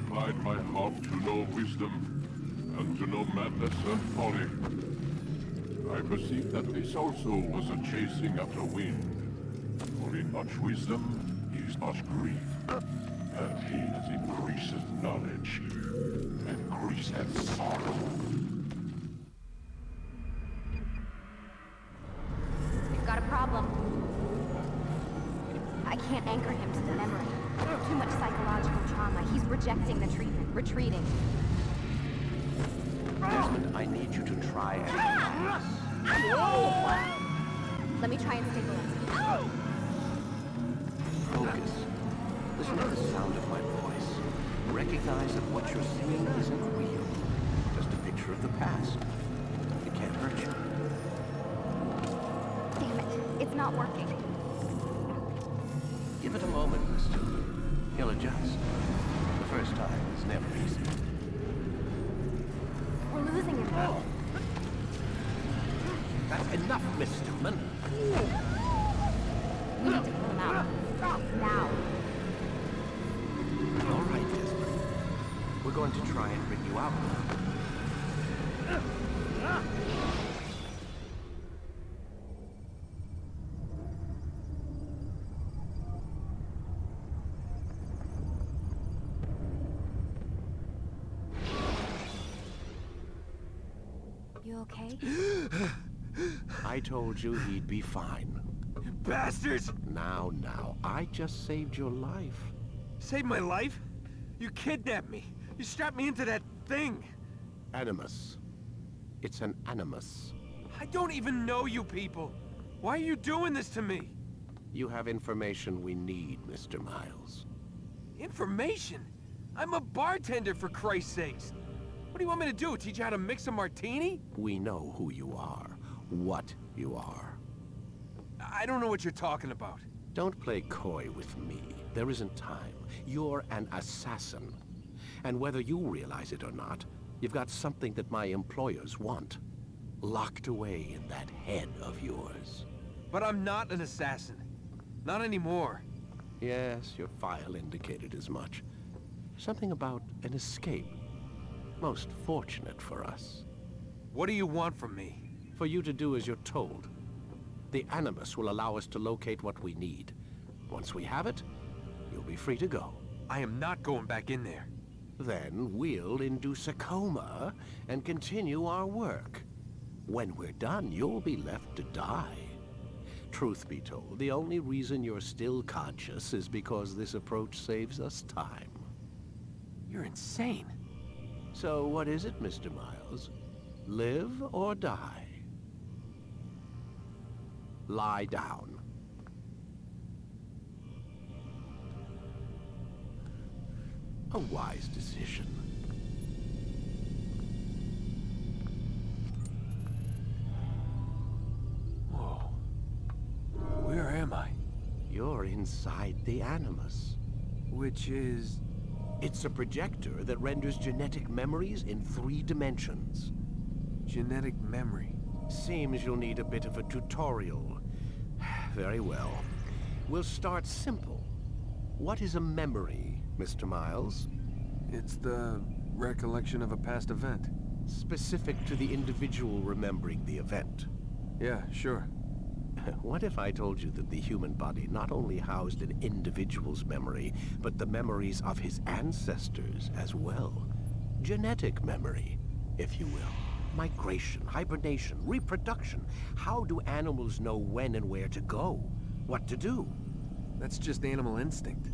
inclined my heart to know wisdom, and to know madness and folly. I perceive that this also was a chasing after wind. For in much wisdom is much grief, and he that increaseth knowledge increaseth sorrow. We've got a problem. I can't anchor him to the memory. Too much psychological trauma. He's rejecting the treatment, retreating. Desmond, I need you to try and... Let me try and stabilize. Focus. Listen to the sound of my voice. Recognize that what you're seeing isn't real. Just a picture of the past. It can't hurt you. Damn it. It's not working. Give it a moment, mister. He'll adjust. The first time is never easy. We're losing him now. That's enough, Miss Stillman. We need to pull him out. Now. All right, Desmond. We're going to try and bring you out. You okay? I told you he'd be fine. Bastards! Now, I just saved your life. Saved my life? You kidnapped me. You strapped me into that thing. Animus. It's an animus. I don't even know you people. Why are you doing this to me? You have information we need, Mr. Miles. Information? I'm a bartender, for Christ's sakes. What do you want me to do? Teach you how to mix a martini? We know who you are, what you are. I don't know what you're talking about. Don't play coy with me. There isn't time. You're an assassin. And whether you realize it or not, you've got something that my employers want. Locked away in that head of yours. But I'm not an assassin. Not anymore. Yes, your file indicated as much. Something about an escape. Most fortunate for us. What do you want from me? For you to do as you're told. The Animus will allow us to locate what we need. Once we have it, you'll be free to go. I am not going back in there. Then we'll induce a coma and continue our work. When we're done, you'll be left to die. Truth be told, the only reason you're still conscious is because this approach saves us time. You're insane. So what is it, Mr. Miles? Live or die? Lie down. A wise decision. Whoa. Where am I? You're inside the Animus. Which is... It's a projector that renders genetic memories in 3 dimensions. genetic memory. Seems you'll need a bit of a tutorial. Very well. We'll start simple. What is a memory, Mr. Miles? It's the recollection of a past event. Specific to the individual remembering the event. Yeah, sure. What if I told you that the human body not only housed an individual's memory, but the memories of his ancestors as well? Genetic memory, if you will. Migration, hibernation, reproduction. How do animals know when and where to go? What to do? That's just animal instinct.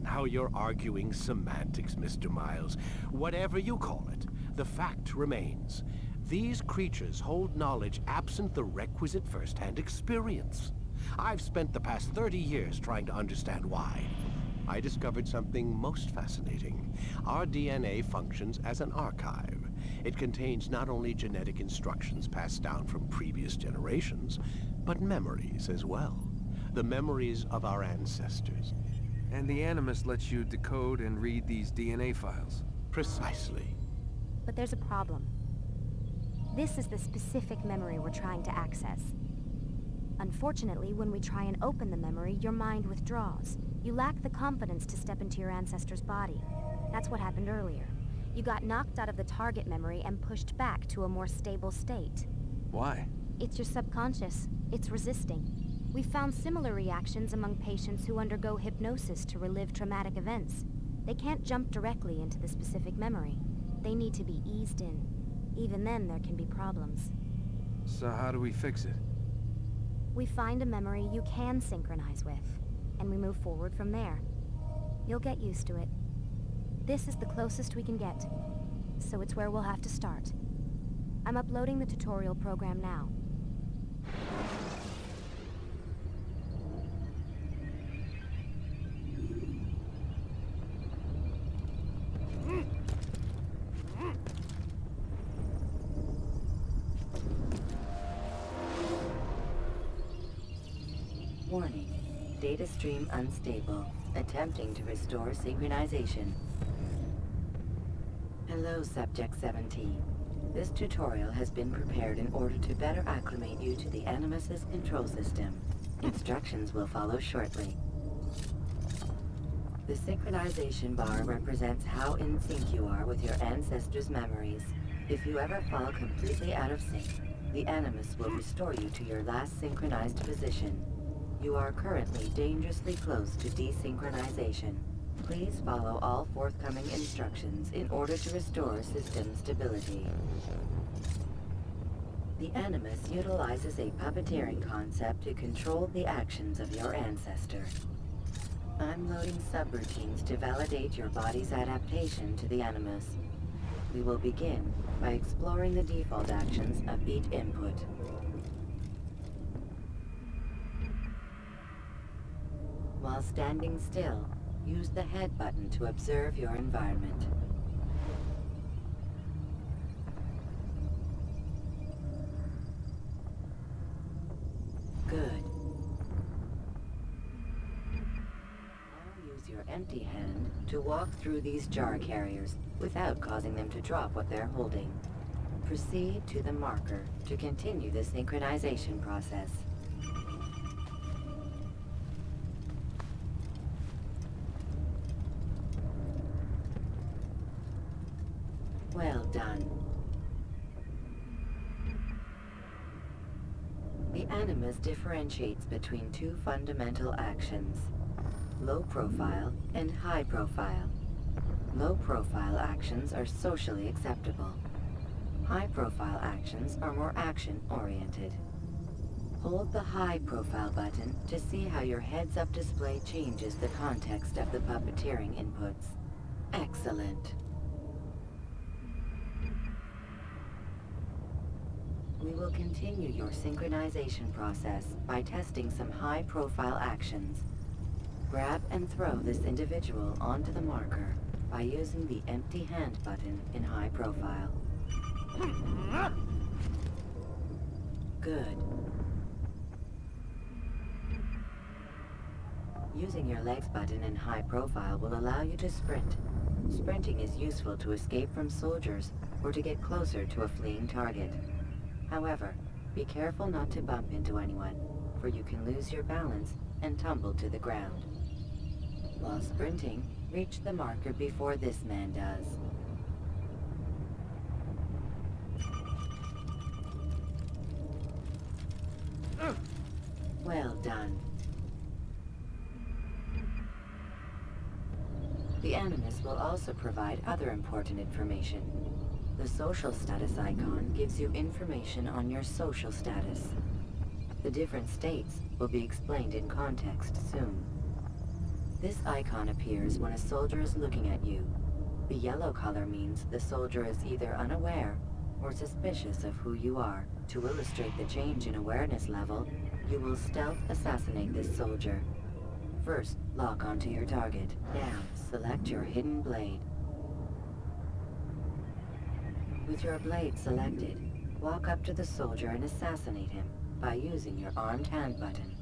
Now you're arguing semantics, Mr. Miles. Whatever you call it, the fact remains. These creatures hold knowledge absent the requisite first-hand experience. I've spent the past 30 years trying to understand why. I discovered something most fascinating. Our DNA functions as an archive. It contains not only genetic instructions passed down from previous generations, but memories as well. The memories of our ancestors. And the Animus lets you decode and read these DNA files. Precisely. But there's a problem. This is the specific memory we're trying to access. Unfortunately, when we try and open the memory, your mind withdraws. You lack the confidence to step into your ancestor's body. That's what happened earlier. You got knocked out of the target memory and pushed back to a more stable state. Why? It's your subconscious. It's resisting. We've found similar reactions among patients who undergo hypnosis to relive traumatic events. They can't jump directly into the specific memory. They need to be eased in. Even then, there can be problems. So how do we fix it? We find a memory you can synchronize with, and we move forward from there. You'll get used to it. This is the closest we can get, so it's where we'll have to start. I'm uploading the tutorial program now. Warning. Data stream unstable. Attempting to restore synchronization. Hello, Subject 17. This tutorial has been prepared in order to better acclimate you to the Animus's control system. Instructions will follow shortly. The synchronization bar represents how in sync you are with your ancestors' memories. If you ever fall completely out of sync, the Animus will restore you to your last synchronized position. You are currently dangerously close to desynchronization. Please follow all forthcoming instructions in order to restore system stability. The Animus utilizes a puppeteering concept to control the actions of your ancestor. I'm loading subroutines to validate your body's adaptation to the Animus. We will begin by exploring the default actions of each input. While standing still, use the head button to observe your environment. Good. Now use your empty hand to walk through these jar carriers without causing them to drop what they're holding. Proceed to the marker to continue the synchronization process. Well done. The Animus differentiates between two fundamental actions: low profile and high profile. Low profile actions are socially acceptable. High profile actions are more action-oriented. Hold the high profile button to see how your heads-up display changes the context of the puppeteering inputs. Excellent. We will continue your synchronization process by testing some high-profile actions. Grab and throw this individual onto the marker by using the empty hand button in high profile. Good. Using your legs button in high profile will allow you to sprint. Sprinting is useful to escape from soldiers or to get closer to a fleeing target. However, be careful not to bump into anyone, for you can lose your balance and tumble to the ground. While sprinting, reach the marker before this man does. Well done. The Animus will also provide other important information. The social status icon gives you information on your social status. The different states will be explained in context soon. This icon appears when a soldier is looking at you. The yellow color means the soldier is either unaware or suspicious of who you are. To illustrate the change in awareness level, you will stealth assassinate this soldier. First, lock onto your target. Now, select your hidden blade. With your blade selected, walk up to the soldier and assassinate him by using your armed hand button.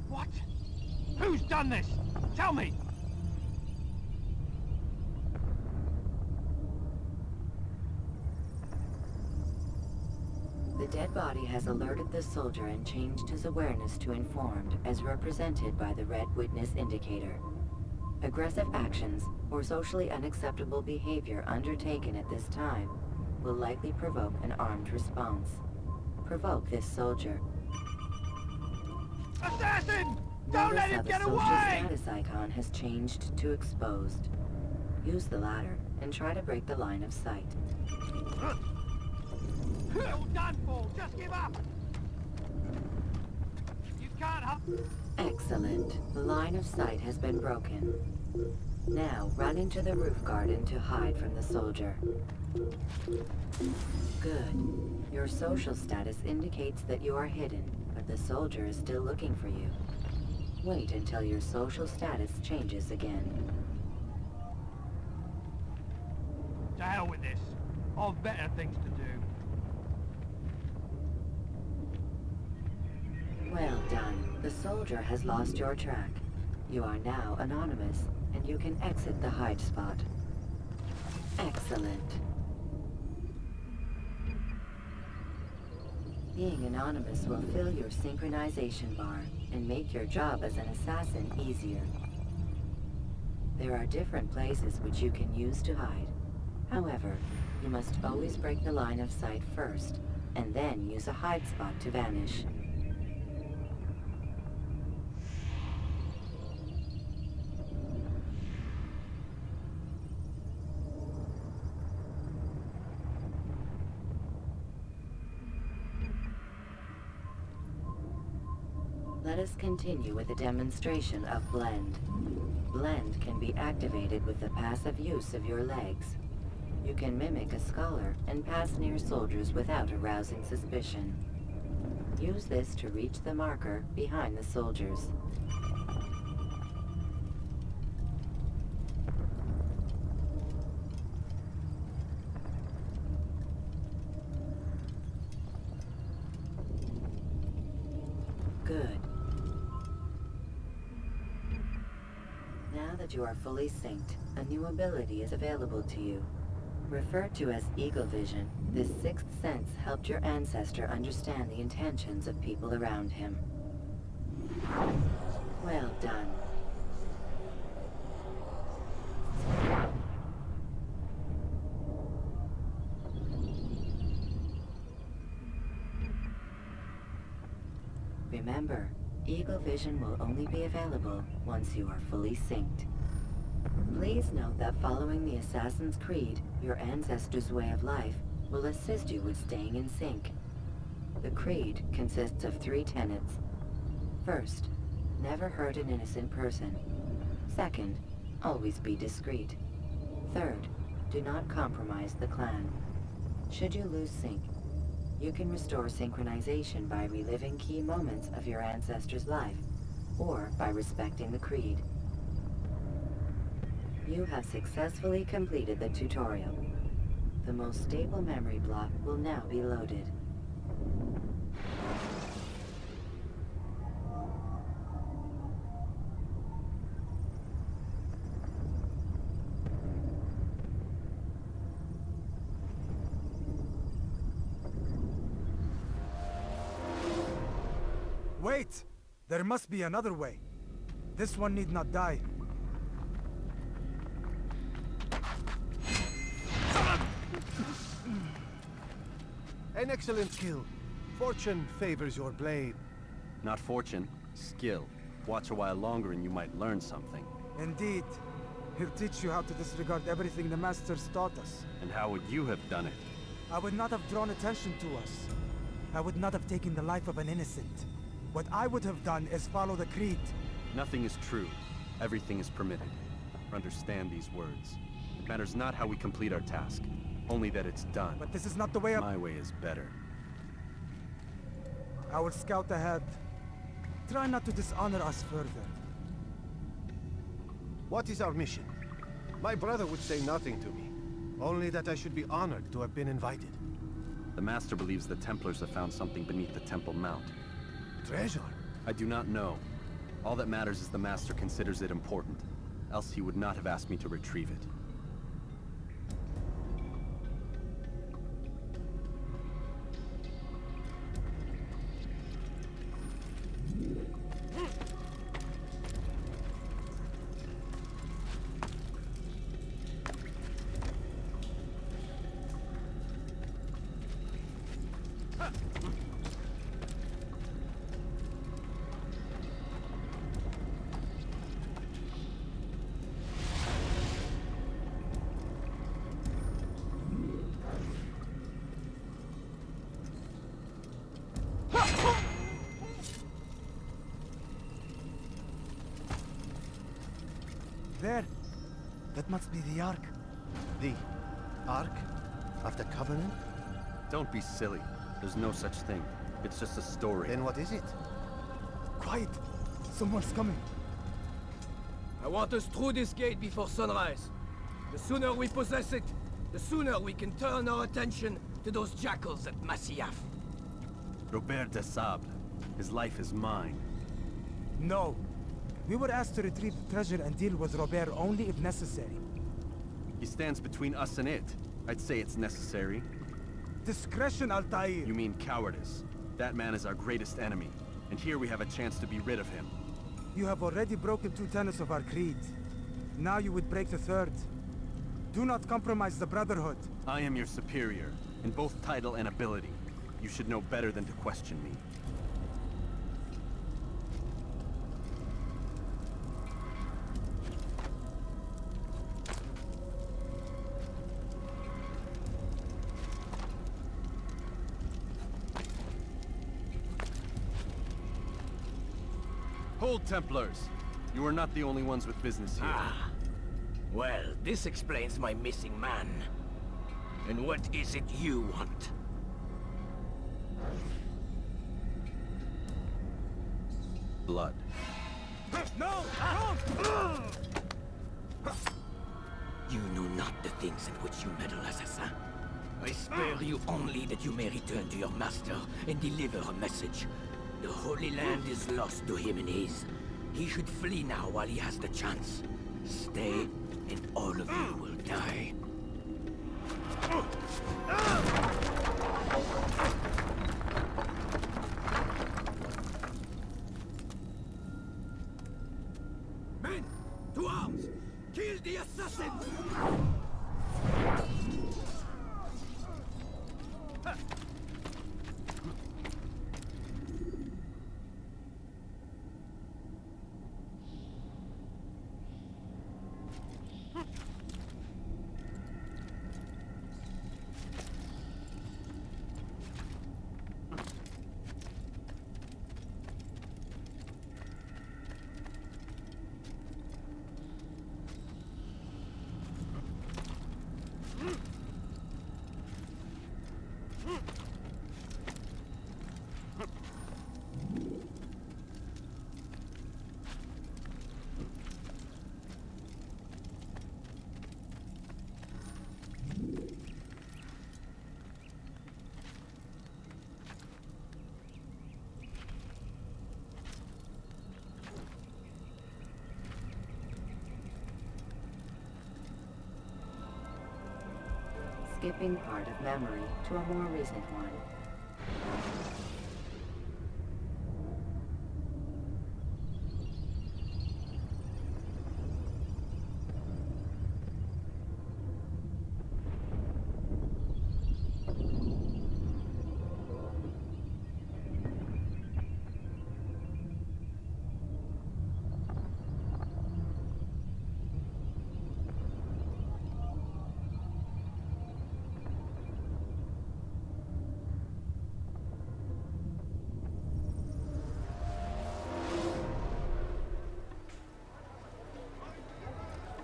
What? Who's done this? Tell me! The dead body has alerted the soldier and changed his awareness to informed, as represented by the red witness indicator. Aggressive actions or socially unacceptable behavior undertaken at this time will likely provoke an armed response. Provoke this soldier. Assassin! Don't let him get Notice how the away! social status icon has changed to exposed. Use the latter and try to break the line of sight. You're done for! Just give up! You can't help... Excellent. The line of sight has been broken. Now, run into the roof garden to hide from the soldier. Good. Your social status indicates that you are hidden, but the soldier is still looking for you. Wait until your social status changes again. To hell with this. I've better things to do. Well done. The soldier has lost your track. You are now anonymous, and you can exit the hide spot. Excellent. Being anonymous will fill your synchronization bar and make your job as an assassin easier. There are different places which you can use to hide. However, you must always break the line of sight first, and then use a hide spot to vanish. Let us continue with a demonstration of Blend. Blend can be activated with the passive use of your legs. You can mimic a scholar and pass near soldiers without arousing suspicion. Use this to reach the marker behind the soldiers. Good. Now that you are fully synced, a new ability is available to you. Referred to as Eagle Vision, this sixth sense helped your ancestor understand the intentions of people around him. Well done. Remember, Eagle Vision will only be available once you are fully synced. Please note that following the Assassin's Creed, your ancestors' way of life will assist you with staying in sync. The Creed consists of 3 tenets. First, never hurt an innocent person. Second, always be discreet. Third, do not compromise the clan. Should you lose sync, you can restore synchronization by reliving key moments of your ancestor's life, or by respecting the Creed. You have successfully completed the tutorial. The most stable memory block will now be loaded. Wait! There must be another way. This one need not die. An excellent skill. Fortune favors your blade. Not fortune, skill. Watch a while longer and you might learn something. Indeed. He'll teach you how to disregard everything the Masters taught us. And how would you have done it? I would not have drawn attention to us. I would not have taken the life of an innocent. What I would have done is follow the Creed. Nothing is true. Everything is permitted. Understand these words. It matters not how we complete our task, only that it's done. But this is not the way My way is better. I will scout ahead. Try not to dishonor us further. What is our mission? My brother would say nothing to me. Only that I should be honored to have been invited. The Master believes the Templars have found something beneath the Temple Mount. Treasure? I do not know. All that matters is the Master considers it important. Else he would not have asked me to retrieve it. There. That must be the Ark. The Ark of the Covenant? Don't be silly. There's no such thing. It's just a story. Then what is it? Quiet. Someone's coming. I want us through this gate before sunrise. The sooner we possess it, the sooner we can turn our attention to those jackals at Masyaf. Robert de Sable. His life is mine. No. We were asked to retrieve the treasure and deal with Robert only if necessary. He stands between us and it. I'd say it's necessary. Discretion, Altair! You mean cowardice. That man is our greatest enemy, and here we have a chance to be rid of him. You have already broken 2 tenets of our creed. Now you would break the 3rd. Do not compromise the Brotherhood. I am your superior, in both title and ability. You should know better than to question me. Hold, Templars! You are not the only ones with business here. Ah. Well, this explains my missing man. And what is it you want? Blood. No! You know not the things in which you meddle, assassin. I spare you only that you may return to your master and deliver a message. The Holy Land is lost to him and his. He should flee now while he has the chance. Stay, and all of you will die. Men, to arms! Kill the assassins! Skipping part of memory to a more recent one.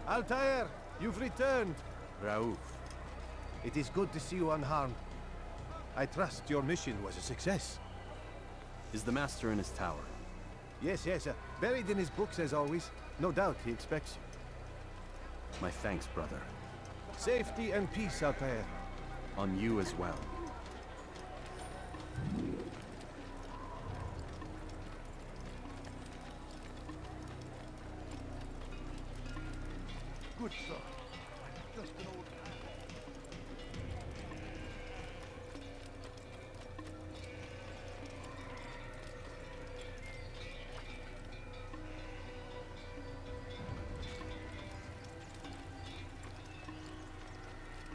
Altair, you've returned. Raouf. It is good to see you unharmed. I trust your mission was a success. Is the master in his tower? Yes, buried in his books as always. No doubt he expects you. My thanks, brother. Safety and peace, Altair. On you as well. Good sir. Just an old...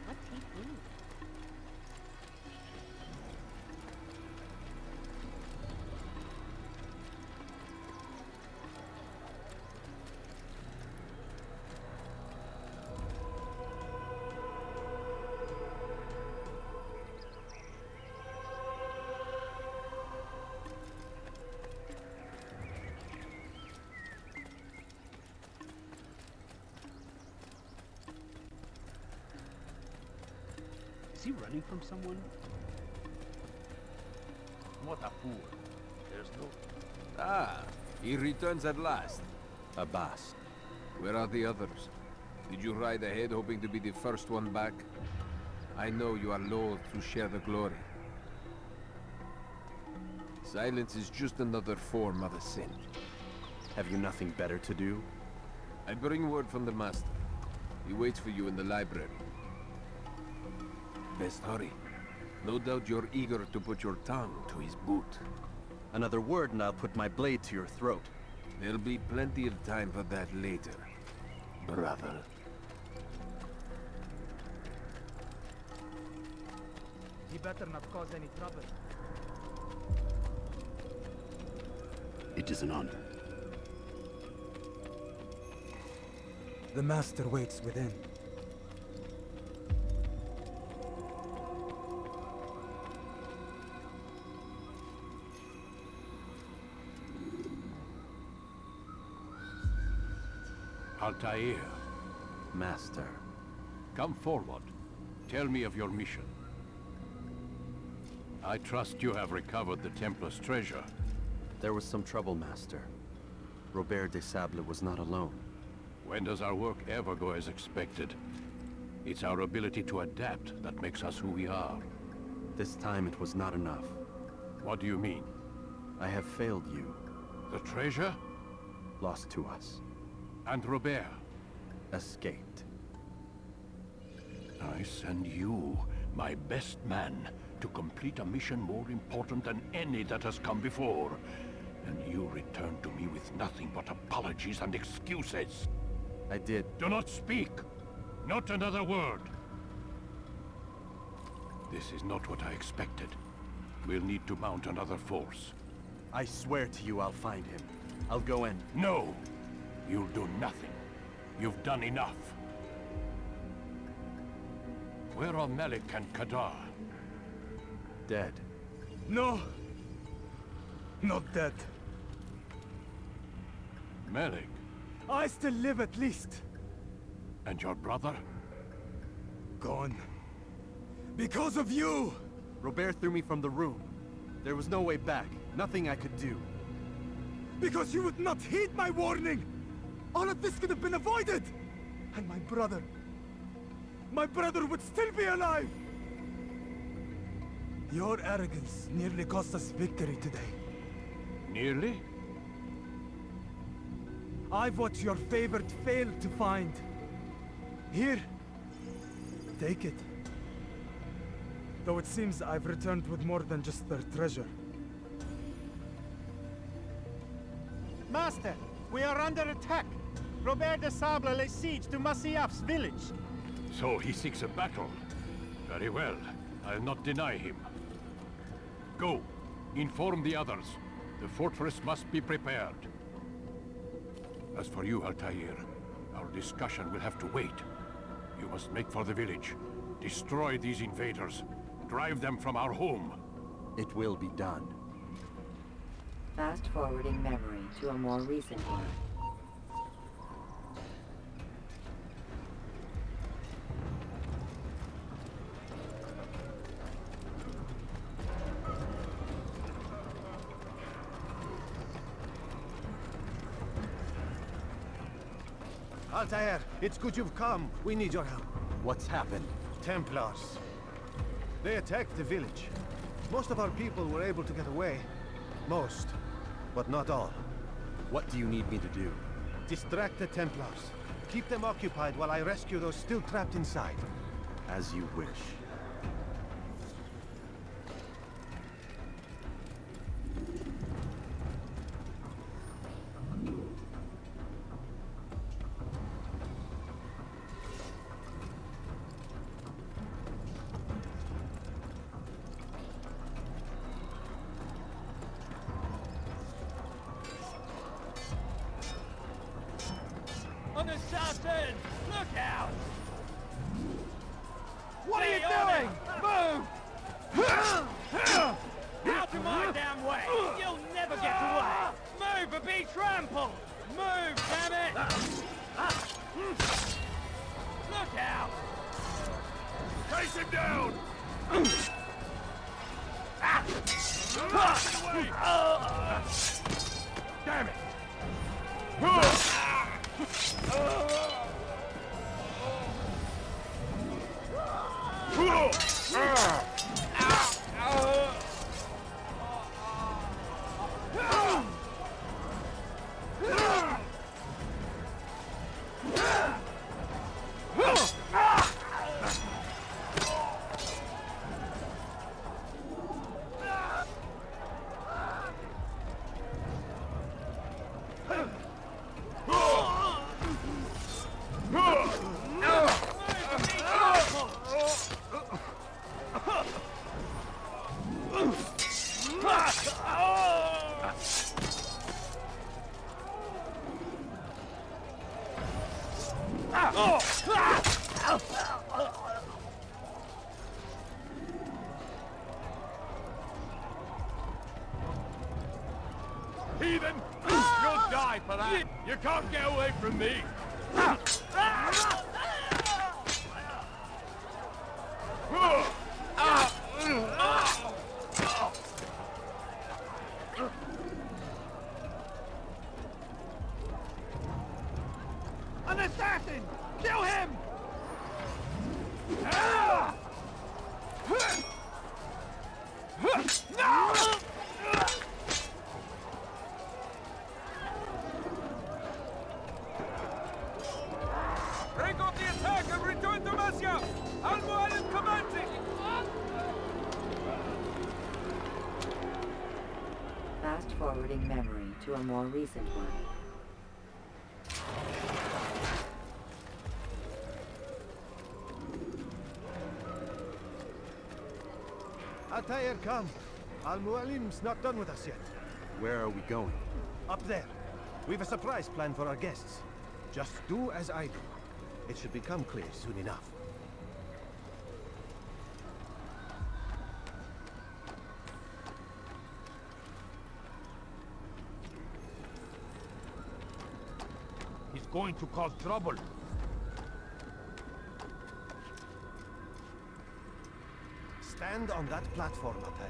What's he doing? Is he running from someone? What a fool. There's no... Ah, he returns at last. Abbas. Where are the others? Did you ride ahead hoping to be the first one back? I know you are loath to share the glory. Silence is just another form of assent. Have you nothing better to do? I bring word from the Master. He waits for you in the library. Best hurry. No doubt you're eager to put your tongue to his boot. Another word and I'll put my blade to your throat. There'll be plenty of time for that later, brother. He better not cause any trouble. It is an honor. The Master waits within. Altair, Master. come forward. Tell me of your mission. I trust you have recovered the Templars' treasure. There was some trouble, Master. Robert de Sable was not alone. When does our work ever go as expected? It's our ability to adapt that makes us who we are. This time it was not enough. What do you mean? I have failed you. The treasure? Lost to us. And Robert? Escaped. I send you, my best man, to complete a mission more important than any that has come before. And you return to me with nothing but apologies and excuses. I did. Do not speak! Not another word! This is not what I expected. We'll need to mount another force. I swear to you I'll find him. I'll go in. No! You'll do nothing. You've done enough. Where are Malik and Kadar? Dead. No! Not dead. Malik? I still live at least. And your brother? Gone. Because of you! Robert threw me from the room. There was no way back. Nothing I could do. Because you would not heed my warning! All of this could have been avoided! And my brother would still be alive! Your arrogance nearly cost us victory today. Nearly? I've what your favorite failed to find. Here, take it. Though it seems I've returned with more than just their treasure. Master, we are under attack. Robert de Sable lays siege to Masyaf's village. So he seeks a battle. Very well. I'll not deny him. Go. Inform the others. The fortress must be prepared. As for you, Altair, our discussion will have to wait. You must make for the village. Destroy these invaders. Drive them from our home. It will be done. Fast-forwarding memory to a more recent one. Altair, it's good you've come. We need your help. What's happened? Templars. They attacked the village. Most of our people were able to get away. Most, but not all. What do you need me to do? Distract the Templars. Keep them occupied while I rescue those still trapped inside. As you wish. On the south end! Look out! What are you doing? Chase him down! Damn it! Heathen! You'll die for that! You can't get away from me! An assassin! Kill him! No! Break off the attack and return to Masya! Al-Mu'alim commanding! Fast-forwarding memory to a more recent one. Altair, come. Al-Mu'alim's not done with us yet. Where are we going? Up there. We've a surprise plan for our guests. Just do as I do. It should become clear soon enough. He's going to cause trouble. Stand on that platform, Altair.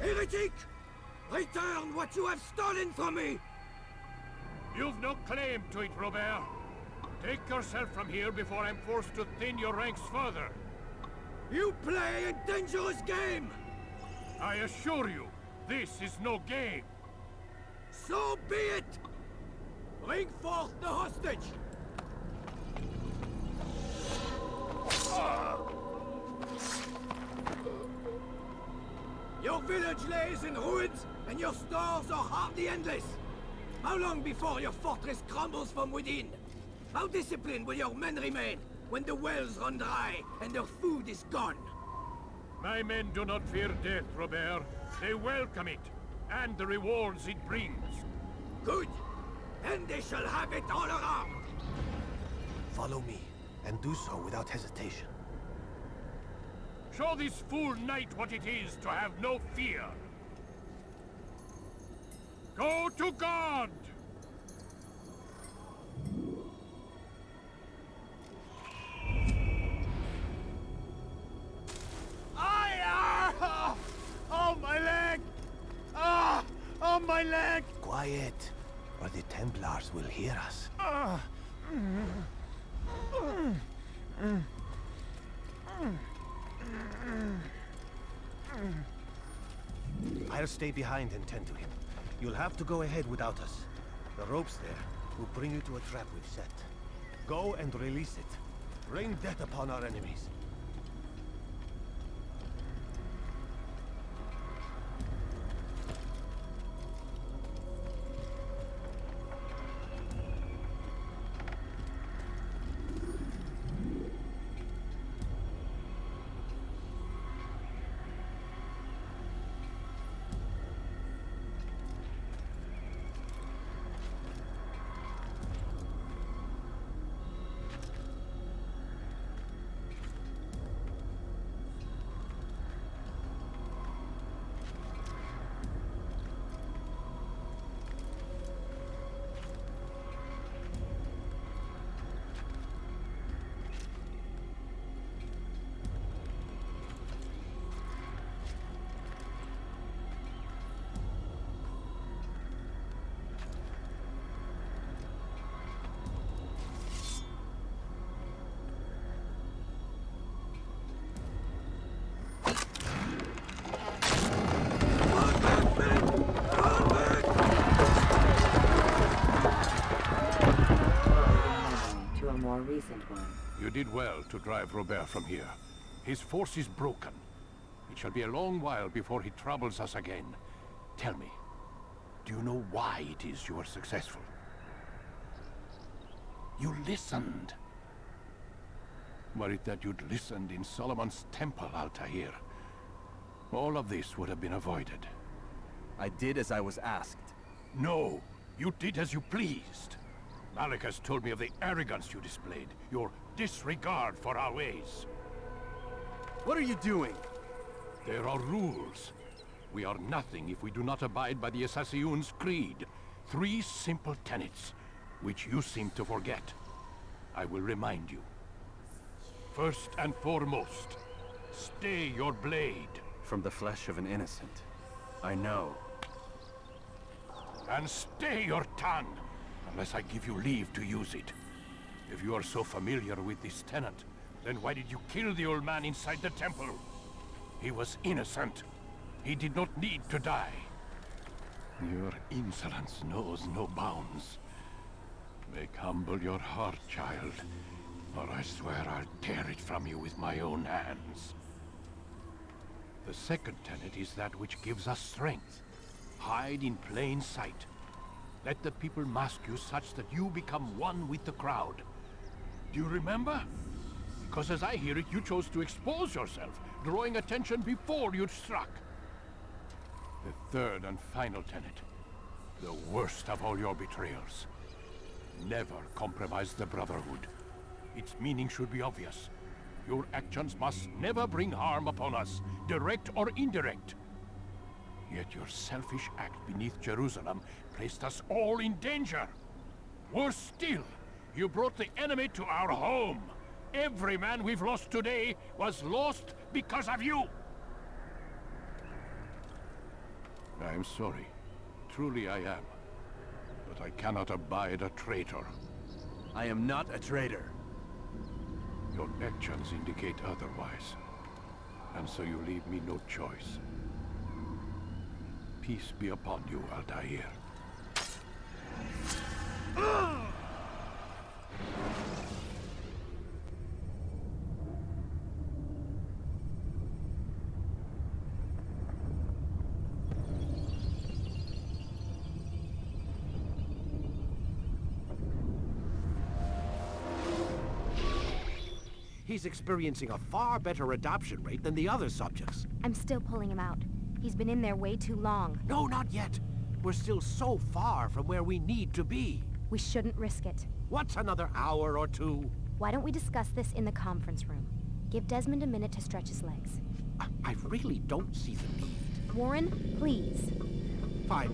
Heretic! Return what you have stolen from me! You've no claim to it, Robert. Take yourself from here before I'm forced to thin your ranks further. You play a dangerous game! I assure you, this is no game. So be it! Bring forth the hostage! Your village lays in ruins, and your stores are hardly endless. How long before your fortress crumbles from within? How disciplined will your men remain when the wells run dry and their food is gone? My men do not fear death, Robert. They welcome it, and the rewards it brings. Good. Then they shall have it all around. Follow me, and do so without hesitation. Show this fool knight what it is to have no fear. Go to God! Oh, my leg! Ah! Oh, my leg! Quiet, or the Templars will hear us. I'll stay behind and tend to him. You'll have to go ahead without us. The ropes there will bring you to a trap we've set. Go and release it. Rain death upon our enemies. recent one. You did well to drive Robert from here. His force is broken. It shall be a long while before he troubles us again. Tell me, do you know why it is you are successful? You listened. Were it that you'd listened in Solomon's temple, Altair, all of this would have been avoided. I did as I was asked. No, you did as you pleased. Malik has told me of the arrogance you displayed, your disregard for our ways. What are you doing? There are rules. We are nothing if we do not abide by the Assassin's creed. 3 simple tenets, which you seem to forget. I will remind you. First and foremost, stay your blade. From the flesh of an innocent. I know. And stay your tongue, unless I give you leave to use it. If you are so familiar with this tenet, then why did you kill the old man inside the temple? He was innocent. He did not need to die. Your insolence knows no bounds. Make humble your heart, child, or I swear I'll tear it from you with my own hands. The second tenet is that which gives us strength. Hide in plain sight. Let the people mask you such that you become one with the crowd. Do you remember? Because as I hear it, you chose to expose yourself, drawing attention before you'd struck. The third and final tenet. The worst of all your betrayals. Never compromise the Brotherhood. Its meaning should be obvious. Your actions must never bring harm upon us, direct or indirect. Yet your selfish act beneath Jerusalem placed us all in danger. Worse still, you brought the enemy to our home. Every man we've lost today was lost because of you. I'm sorry. Truly I am. But I cannot abide a traitor. I am not a traitor. Your actions indicate otherwise. And so you leave me no choice. Peace be upon you, Altair. He's experiencing a far better adoption rate than the other subjects. I'm still pulling him out. He's been in there way too long. No, not yet. We're still so far from where we need to be. We shouldn't risk it. What's another hour or two? Why don't we discuss this in the conference room? Give Desmond a minute to stretch his legs. I really don't see the need. Warren, please. Fine.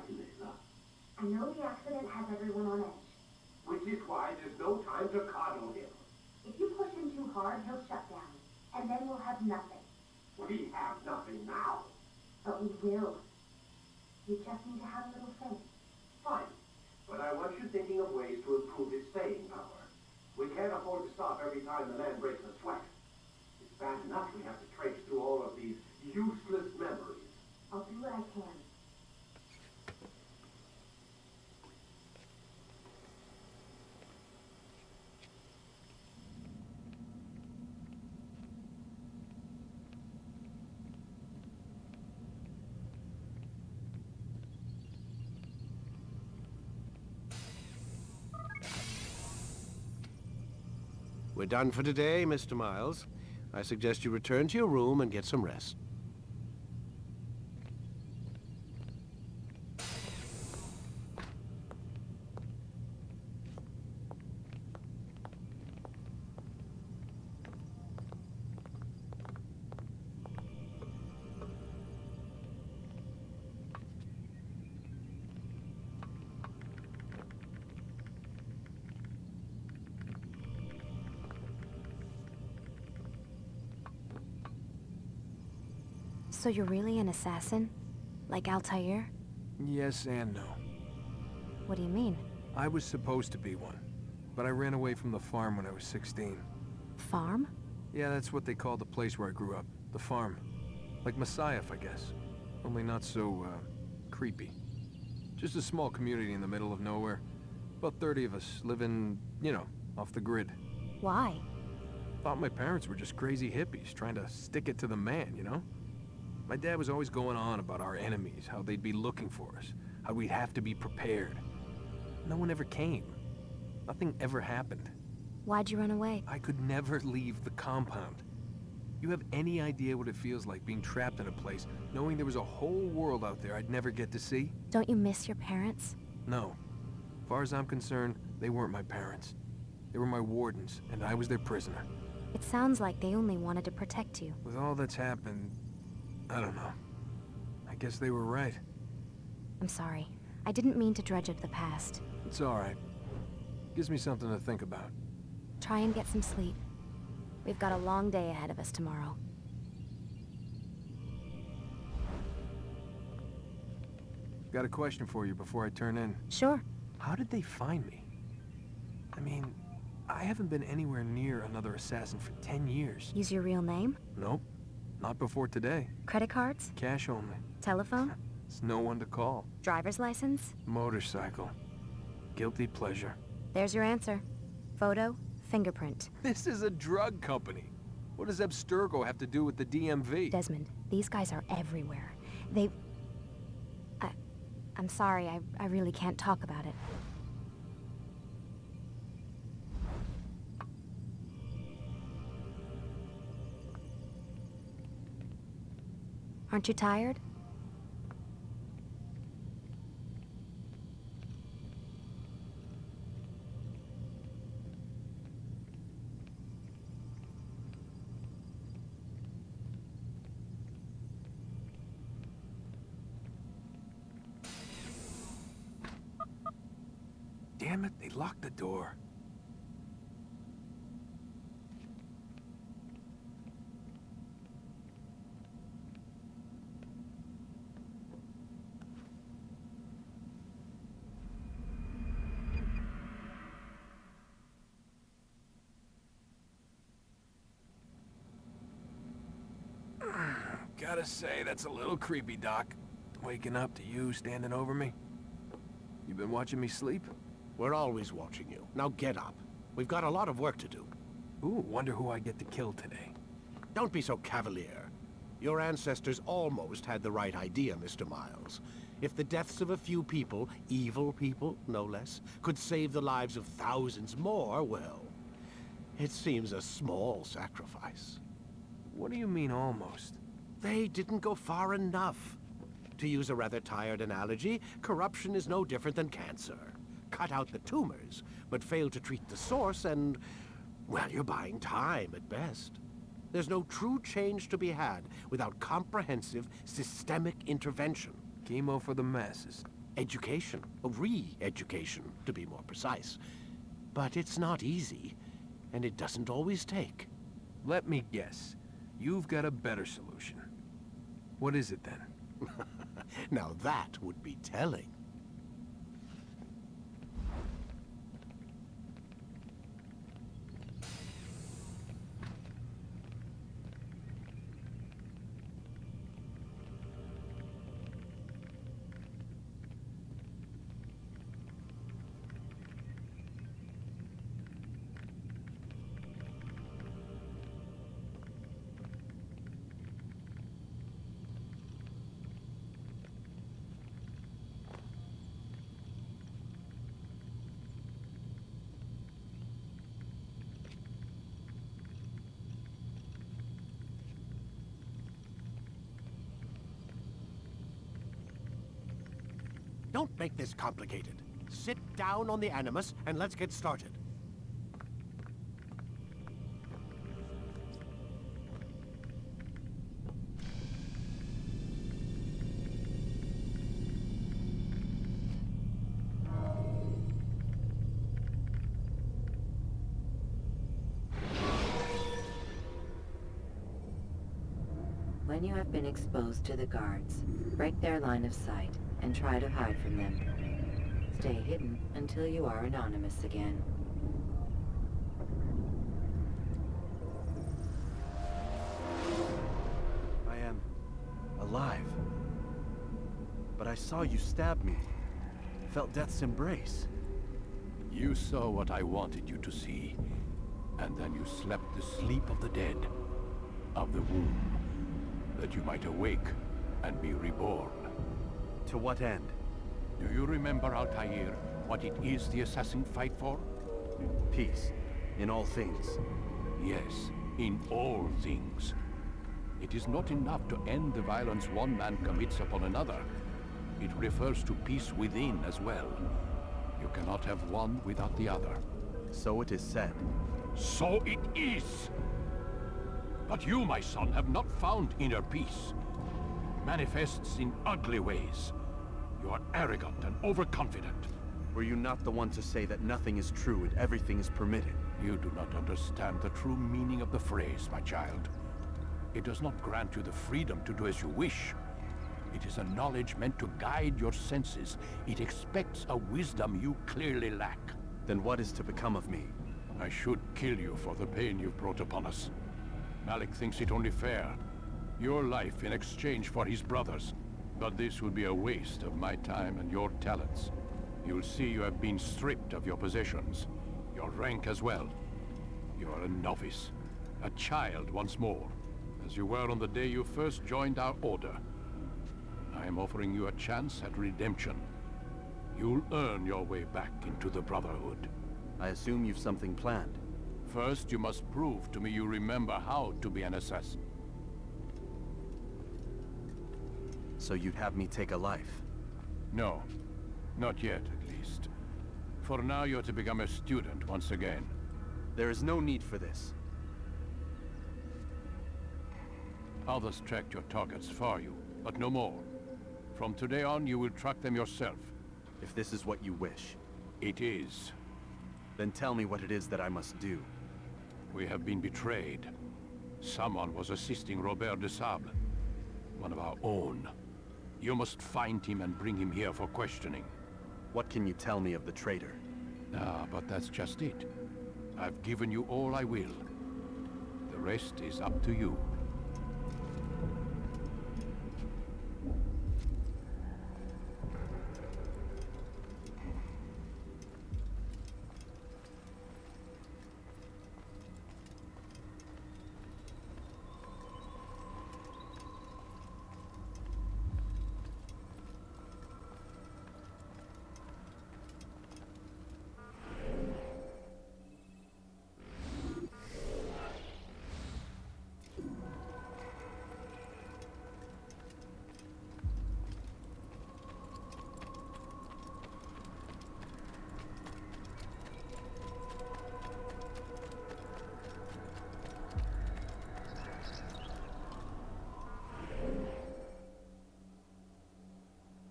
Commissioner. I know the accident has everyone on edge. Which is why there's no time to coddle him. If you push him too hard, he'll shut down. And then we'll have nothing. We have nothing now. But we will. You just need to have a little faith. Fine. But I want you thinking of ways to improve its staying power. We can't afford to stop every time the man breaks a sweat. It's bad enough we have to trace through all of these useless memories. I'll do what I can. We're done for today, Mr. Miles. I suggest you return to your room and get some rest. So you're really an assassin? Like Altair? Yes and no. What do you mean? I was supposed to be one, but I ran away from the farm when I was 16. Farm? Yeah, that's what they called the place where I grew up. The farm. Like Messiah, I guess. Only not so, creepy. Just a small community in the middle of nowhere. About 30 of us living, you know, off the grid. Why? Thought my parents were just crazy hippies trying to stick it to the man, you know? My dad was always going on about our enemies, how they'd be looking for us, how we'd have to be prepared. No one ever came. Nothing ever happened. Why'd you run away? I could never leave the compound. You have any idea what it feels like being trapped in a place, knowing there was a whole world out there I'd never get to see? Don't you miss your parents? No. As far as I'm concerned, they weren't my parents. They were my wardens, and I was their prisoner. It sounds like they only wanted to protect you. With all that's happened, I don't know. I guess they were right. I'm sorry. I didn't mean to dredge up the past. It's all right. Gives me something to think about. Try and get some sleep. We've got a long day ahead of us tomorrow. Got a question for you before I turn in. Sure. How did they find me? I mean, I haven't been anywhere near another assassin for 10 years. Use your real name? Nope. Not before today. Credit cards? Cash only. Telephone? There's no one to call. Driver's license? Motorcycle. Guilty pleasure. There's your answer. Photo, fingerprint. This is a drug company. What does Abstergo have to do with the DMV? Desmond, these guys are everywhere. I'm sorry, I really can't talk about it. Aren't you tired? Damn it, they locked the door. Gotta say, that's a little creepy, Doc. Waking up to you standing over me. You been watching me sleep? We're always watching you. Now get up. We've got a lot of work to do. Ooh, wonder who I get to kill today. Don't be so cavalier. Your ancestors almost had the right idea, Mr. Miles. If the deaths of a few people, evil people, no less, could save the lives of thousands more, well, it seems a small sacrifice. What do you mean, almost? They didn't go far enough. To use a rather tired analogy, corruption is no different than cancer. Cut out the tumors, but fail to treat the source and, well, you're buying time at best. There's no true change to be had without comprehensive, systemic intervention. Chemo for the masses. education, re-education, to be more precise. But it's not easy, and it doesn't always take. Let me guess. You've got a better solution. What is it then? Now that would be telling. Don't make this complicated. Sit down on the Animus and let's get started. When you have been exposed to the guards, break their line of sight and try to hide from them. Stay hidden until you are anonymous again. I am alive. But I saw you stab me. Felt death's embrace. You saw what I wanted you to see. And then you slept the sleep of the dead, of the womb, that you might awake and be reborn. To what end? Do you remember, Altair, what it is the assassins fight for? Peace. In all things. Yes, in all things. It is not enough to end the violence one man commits upon another. It refers to peace within as well. You cannot have one without the other. So it is said. So it is! But you, my son, have not found inner peace. It manifests in ugly ways. You are arrogant and overconfident. Were you not the one to say that nothing is true and everything is permitted? You do not understand the true meaning of the phrase, my child. It does not grant you the freedom to do as you wish. It is a knowledge meant to guide your senses. It expects a wisdom you clearly lack. Then what is to become of me? I should kill you for the pain you've brought upon us. Malik thinks it only fair. Your life in exchange for his brother's. But this would be a waste of my time and your talents. You'll see you have been stripped of your possessions. Your rank as well. You are a novice. A child once more. As you were on the day you first joined our order. I am offering you a chance at redemption. You'll earn your way back into the Brotherhood. I assume you've something planned. First, you must prove to me you remember how to be an assassin. So you'd have me take a life? No. Not yet, at least. For now, you're to become a student once again. There is no need for this. Others tracked your targets for you, but no more. From today on, you will track them yourself. If this is what you wish. It is. Then tell me what it is that I must do. We have been betrayed. Someone was assisting Robert de Sable, one of our own. You must find him and bring him here for questioning. What can you tell me of the traitor? Ah, but that's just it. I've given you all I will. The rest is up to you.